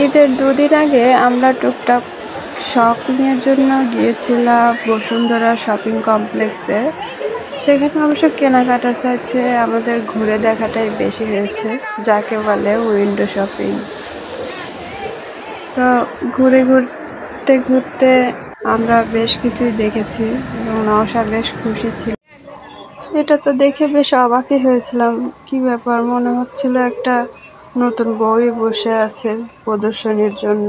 ঈদের দুদিন আগে আমরা টুকটাক শপিংয়ের জন্য গিয়েছিলাম বসুন্ধরা শপিং কমপ্লেক্সে। সেখানে অবশ্য কেনাকাটার সাথে আমাদের ঘুরে দেখাটাই বেশি হয়েছে, যাকে বলে উইন্ডো শপিং। তো ঘুরে ঘুরতে ঘুরতে আমরা বেশ কিছুই দেখেছি এবং নওশা বেশ খুশি ছিল। এটা তো দেখে বেশ অবাকই হয়েছিলাম, কি ব্যাপার, মনে হচ্ছিল একটা নতুন বই বসে আছে প্রদর্শনীর জন্য।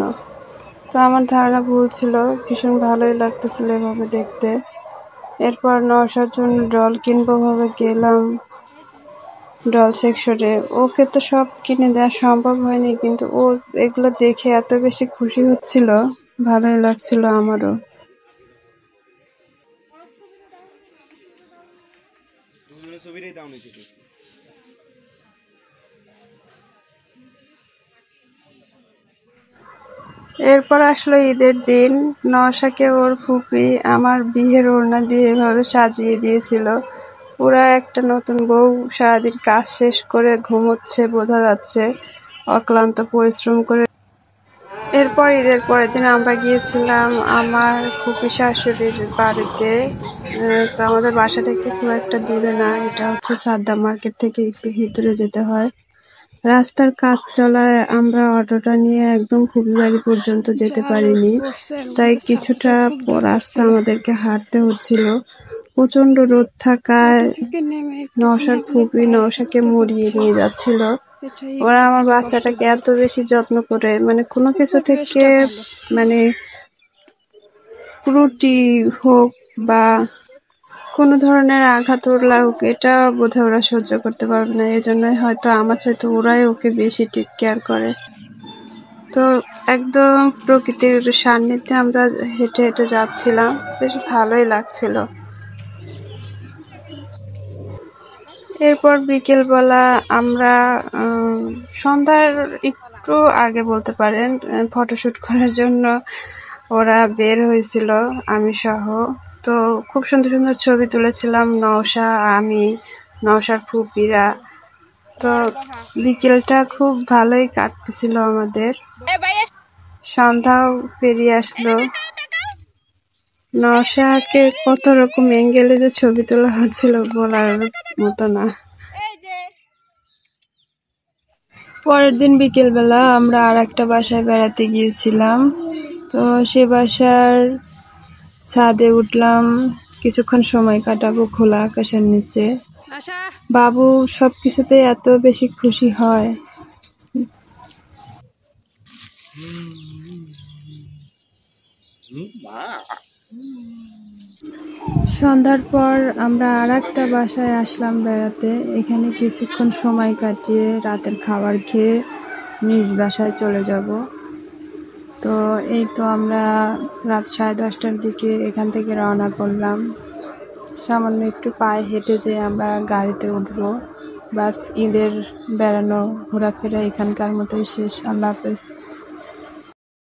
তো আমার ধারণা ভুল ছিল, ভীষণ ভালোই লাগতেছিল এভাবে দেখতে। এরপর নওশার জন্য ডল কিনবো ভাবে গেলাম ডল সেকশনে। ওকে তো সব কিনে দেওয়া সম্ভব হয়নি, কিন্তু ও এগুলো দেখে এত বেশি খুশি হচ্ছিল, ভালোই লাগছিল আমারও। এরপর আসলো ঈদের দিন। নওশাকে ওর ফুপি আমার বিয়ের ওড়না দিয়ে এভাবে সাজিয়ে দিয়েছিল। পুরা একটা নতুন বউ, সারাদিন কাজ শেষ করে ঘুমোচ্ছে বোঝা যাচ্ছে, অক্লান্ত পরিশ্রম করে। এরপর ঈদের পরের দিন আমরা গিয়েছিলাম আমার ফুপি শাশুড়ির বাড়িতে। তো আমাদের বাসা থেকে খুব একটা দূরে না, এটা হচ্ছে সাদ্দাম মার্কেট থেকে একটু ভিতরে যেতে হয়। রাস্তার কাজ চলায় আমরা অটোটা নিয়ে একদম ফুপি বাড়ি পর্যন্ত যেতে পারিনি, তাই কিছুটা রাস্তা আমাদেরকে হাঁটতে হচ্ছিল। প্রচন্ড রোদ থাকায় নওশার ফুপি নওশাকে মরিয়ে নিয়ে যাচ্ছিল। ওরা আমার বাচ্চাটাকে এত বেশি যত্ন করে, মানে কোনো কিছু থেকে, মানে ত্রুটি হোক বা কোনো ধরনের আঘাত ওর লাগুক, এটা বোধহয় ওরা সহ্য করতে পারবে না। এই জন্যই হয়তো আমার চাইতে ওরাই ওকে বেশি টেক কেয়ার করে। তো একদম প্রকৃতির সান্নিধ্যে আমরা হেঁটে হেঁটে যাচ্ছিলাম, বেশ ভালোই লাগছিল। এরপর বিকেলবেলা আমরা সন্ধ্যার একটু আগে বলতে পারেন ফটোশ্যুট করার জন্য ওরা বের হয়েছিল, আমি সহ। তো খুব সুন্দর সুন্দর ছবি তুলেছিলাম নওশা, আমি, নওশার ফুপিরা। তো বিকেলটা খুব ভালোই কাটতেছিল আমাদের। সন্ধ্যাও পেরিয়ে আসলো। নওশাকে কত রকম অ্যাঙ্গেলে যে ছবি তোলা হচ্ছিল বলার মতো না। পরের দিন বিকেলবেলা আমরা আর একটা বাসায় বেড়াতে গিয়েছিলাম। তো সে বাসার ছাদে উঠলাম, কিছুক্ষণ সময় কাটাবো খোলা আকাশের নিচে। বাবু সবকিছুতে এত বেশি খুশি হয়। সন্ধ্যার পর আমরা আর একটা বাসায় আসলাম বেড়াতে। এখানে কিছুক্ষণ সময় কাটিয়ে রাতের খাবার খেয়ে নিজ বাসায় চলে যাব। তো এই তো আমরা রাত 10:30টার দিকে এখান থেকে রওনা করলাম। সামান্য একটু পায়ে হেঁটে যেয়ে আমরা গাড়িতে উঠবো। বাস, ঈদের বেড়ানো ঘোরাফেরা এখানকার মতোই শেষ। আল্লাহ হাফেজ।